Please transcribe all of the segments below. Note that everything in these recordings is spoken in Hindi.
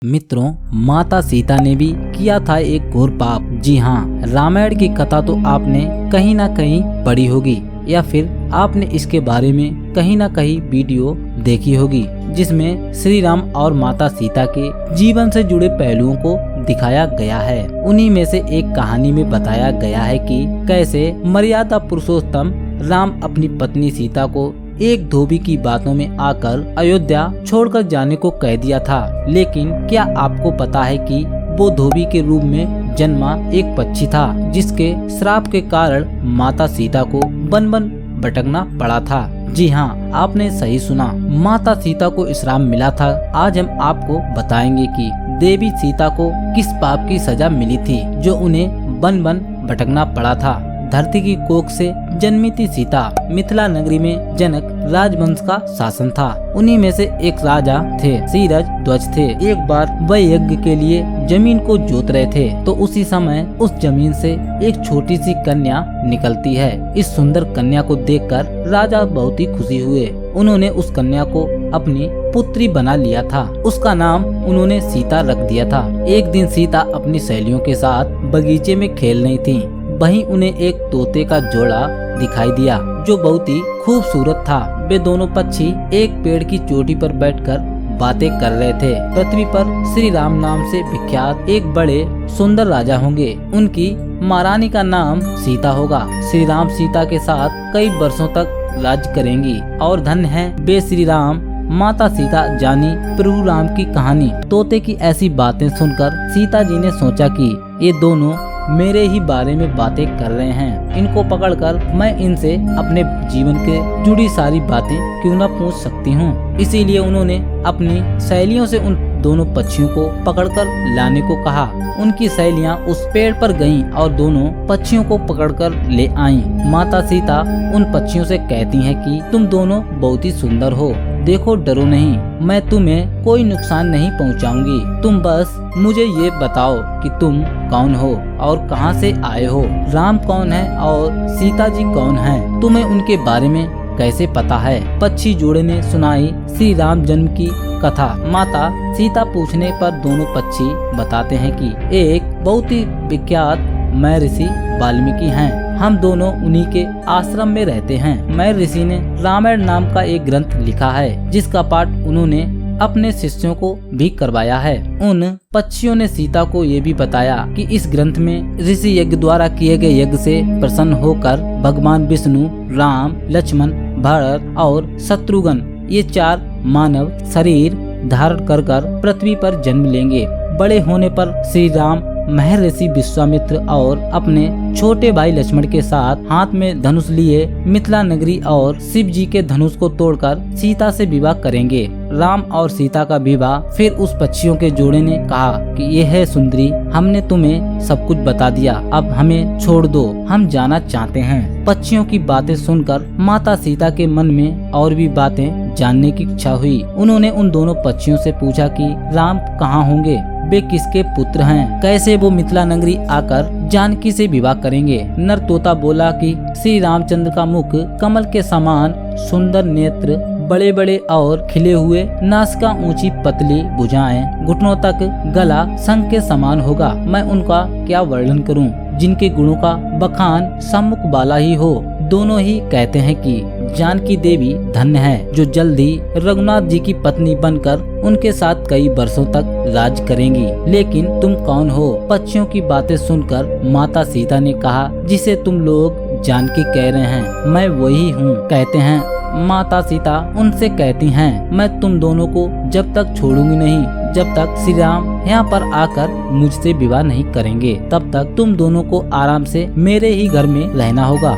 मित्रों, माता सीता ने भी किया था एक घोर पाप। जी हाँ, रामायण की कथा तो आपने कहीं ना कहीं पढ़ी होगी या फिर आपने इसके बारे में कहीं ना कहीं वीडियो देखी होगी, जिसमें श्री राम और माता सीता के जीवन से जुड़े पहलुओं को दिखाया गया है। उन्हीं में से एक कहानी में बताया गया है कि कैसे मर्यादा पुरुषोत्तम राम अपनी पत्नी सीता को एक धोबी की बातों में आकर अयोध्या छोड़कर जाने को कह दिया था। लेकिन क्या आपको पता है कि वो धोबी के रूप में जन्मा एक पक्षी था, जिसके श्राप के कारण माता सीता को वन वन भटकना पड़ा था। जी हाँ, आपने सही सुना, माता सीता को श्राप मिला था। आज हम आपको बताएंगे कि देवी सीता को किस पाप की सजा मिली थी जो उन्हें वन वन भटकना पड़ा था। धरती की कोख से जन्मी थी सीता। मिथिला नगरी में जनक राजवंश का शासन था। उन्हीं में से एक राजा थे, सीरज ध्वज थे। एक बार वह यज्ञ के लिए जमीन को जोत रहे थे, तो उसी समय उस जमीन से एक छोटी सी कन्या निकलती है। इस सुंदर कन्या को देखकर राजा बहुत ही खुशी हुए। उन्होंने उस कन्या को अपनी पुत्री बना लिया था। उसका नाम उन्होंने सीता रख दिया था। एक दिन सीता अपनी सहेलियों के साथ बगीचे में खेल रही थी। वहीं उन्हें एक तोते का जोड़ा दिखाई दिया जो बहुत ही खूबसूरत था। वे दोनों पक्षी एक पेड़ की चोटी पर बैठकर बातें कर रहे थे। पृथ्वी पर श्री राम नाम से विख्यात एक बड़े सुंदर राजा होंगे। उनकी महारानी का नाम सीता होगा। श्री राम सीता के साथ कई वर्षों तक राज करेंगी और धन्य है वे श्री राम। माता सीता जानी प्रभु राम की कहानी। तोते की ऐसी बातें सुनकर सीता जी ने सोचा कि ये दोनों मेरे ही बारे में बातें कर रहे हैं। इनको पकड़कर मैं इनसे अपने जीवन के जुड़ी सारी बातें क्यों न पूछ सकती हूँ। इसीलिए उन्होंने अपनी सहेलियों से उन दोनों पक्षियों को पकड़कर लाने को कहा। उनकी सहेलियां उस पेड़ पर गईं और दोनों पक्षियों को पकड़कर ले आईं। माता सीता उन पक्षियों से कहती हैं कि तुम दोनों बहुत ही सुंदर हो, देखो डरो नहीं, मैं तुम्हें कोई नुकसान नहीं पहुंचाऊंगी। तुम बस मुझे ये बताओ कि तुम कौन हो और कहां से आए हो, राम कौन है और सीता जी कौन है, तुम्हें उनके बारे में कैसे पता है। पक्षी जोड़े ने सुनाई श्री राम जन्म की कथा। माता सीता पूछने पर दोनों पक्षी बताते हैं कि एक बहुत ही विख्यात मैं ऋषि वाल्मीकि हैं। हम दोनों उन्हीं के आश्रम में रहते हैं। मैं ऋषि ने रामायण नाम का एक ग्रंथ लिखा है, जिसका पाठ उन्होंने अपने शिष्यों को भी करवाया है। उन पक्षियों ने सीता को ये भी बताया कि इस ग्रंथ में ऋषि यज्ञ द्वारा किए गए यज्ञ से प्रसन्न होकर भगवान विष्णु, राम, लक्ष्मण, भरत और शत्रुघ्न ये चार मानव शरीर धारण कर पृथ्वी पर जन्म लेंगे। बड़े होने पर श्री राम महर्षि विश्वामित्र और अपने छोटे भाई लक्ष्मण के साथ हाथ में धनुष लिए मिथिला नगरी और शिव जी के धनुष को तोड़कर सीता से विवाह करेंगे। राम और सीता का विवाह। फिर उस पक्षियों के जोड़े ने कहा कि ये है सुंदरी, हमने तुम्हें सब कुछ बता दिया, अब हमें छोड़ दो, हम जाना चाहते हैं। पक्षियों की बातें सुनकर माता सीता के मन में और भी बातें जानने की इच्छा हुई। उन्होंने उन दोनों पक्षियों से पूछा कि राम कहाँ होंगे, वे किसके पुत्र हैं, कैसे वो मिथिला नगरी आकर जानकी से विवाह करेंगे। नर तोता बोला कि श्री रामचंद्र का मुख कमल के समान, सुंदर नेत्र, बड़े बड़े और खिले हुए, नासिका ऊंची पतली भुजाएं, घुटनों तक गला शंख के समान होगा। मैं उनका क्या वर्णन करूं, जिनके गुणों का बखान सम्मुख वाला ही हो। दोनों ही कहते हैं कि जानकी देवी धन्य है जो जल्दी रघुनाथ जी की पत्नी बनकर उनके साथ कई वर्षों तक राज करेंगी। लेकिन तुम कौन हो? पक्षियों की बातें सुनकर माता सीता ने कहा, जिसे तुम लोग जानकी कह रहे हैं, मैं वही हूँ। कहते हैं माता सीता उनसे कहती हैं, मैं तुम दोनों को जब तक छोड़ूंगी नहीं, जब तक श्री राम यहाँ पर आकर मुझसे विवाह नहीं करेंगे, तब तक तुम दोनों को आराम से मेरे ही घर में रहना होगा।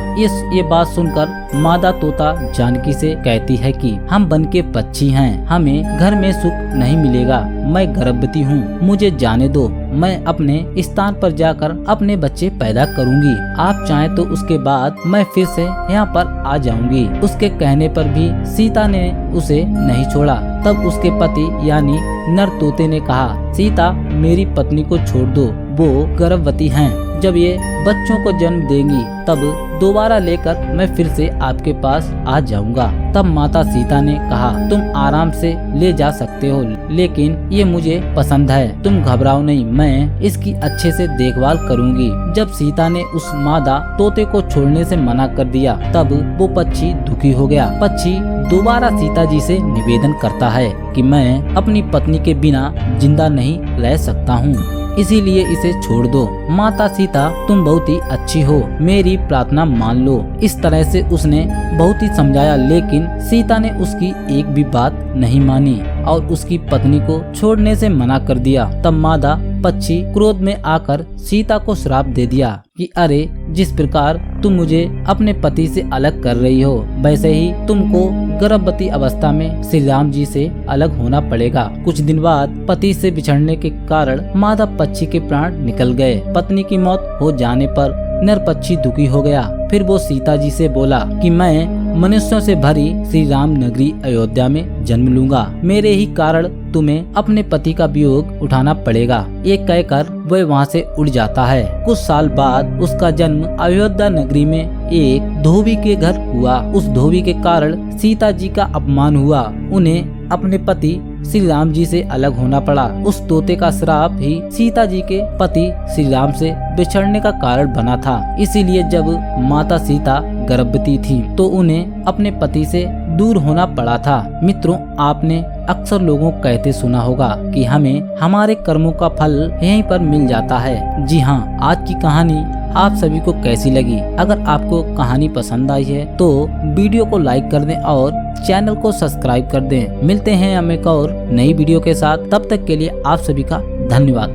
ये बात सुनकर मादा तोता जानकी से कहती है कि हम वन के पक्षी हैं, हमें घर में सुख नहीं मिलेगा, मैं गर्भवती हूँ, मुझे जाने दो, मैं अपने स्थान पर जाकर अपने बच्चे पैदा करूँगी। आप चाहें तो उसके बाद मैं फिर से यहाँ पर आ जाऊँगी। उसके कहने पर भी सीता ने उसे नहीं छोड़ा। तब उसके पति यानी नर तोते ने कहा, सीता मेरी पत्नी को छोड़ दो, वो गर्भवती हैं। जब ये बच्चों को जन्म देंगी तब दोबारा लेकर मैं फिर से आपके पास आ जाऊंगा। तब माता सीता ने कहा, तुम आराम से ले जा सकते हो, लेकिन ये मुझे पसंद है, तुम घबराओ नहीं, मैं इसकी अच्छे से देखभाल करूंगी। जब सीता ने उस मादा तोते को छोड़ने से मना कर दिया तब वो पक्षी दुखी हो गया। पक्षी दोबारा सीता जी से निवेदन करता है कि मैं अपनी पत्नी के बिना जिंदा नहीं रह सकता हूँ, इसीलिए इसे छोड़ दो। माता सीता, तुम बहुत ही अच्छी हो, मेरी प्रार्थना मान लो। इस तरह से उसने बहुत ही समझाया, लेकिन सीता ने उसकी एक भी बात नहीं मानी और उसकी पत्नी को छोड़ने से मना कर दिया। तब मादा पक्षी क्रोध में आकर सीता को श्राप दे दिया कि अरे, जिस प्रकार तुम मुझे अपने पति से अलग कर रही हो, वैसे ही तुमको गर्भवती अवस्था में श्री राम जी से अलग होना पड़ेगा। कुछ दिन बाद पति से बिछड़ने के कारण मादा पक्षी के प्राण निकल गए। पत्नी की मौत हो जाने पर नर पक्षी दुखी हो गया। फिर वो सीता जी से बोला कि मैं मनुष्यों से भरी श्री राम नगरी अयोध्या में जन्म लूंगा, मेरे ही कारण तुम्हें अपने पति का वियोग उठाना पड़ेगा। ये कहकर वह वहाँ से उड़ जाता है। कुछ साल बाद उसका जन्म अयोध्या नगरी में एक धोबी के घर हुआ। उस धोबी के कारण सीता जी का अपमान हुआ। उन्हें अपने पति श्री राम जी से अलग होना पड़ा। उस तोते का श्राप ही सीता जी के पति श्री राम से बिछड़ने का कारण बना था। इसीलिए जब माता सीता गर्भवती थी तो उन्हें अपने पति से दूर होना पड़ा था। मित्रों, आपने अक्सर लोगों को कहते सुना होगा कि हमें हमारे कर्मों का फल यहीं पर मिल जाता है। जी हाँ, आज की कहानी आप सभी को कैसी लगी? अगर आपको कहानी पसंद आई है तो वीडियो को लाइक कर दें और चैनल को सब्सक्राइब कर दें। मिलते हैं हम एक और नई वीडियो के साथ, तब तक के लिए आप सभी का धन्यवाद।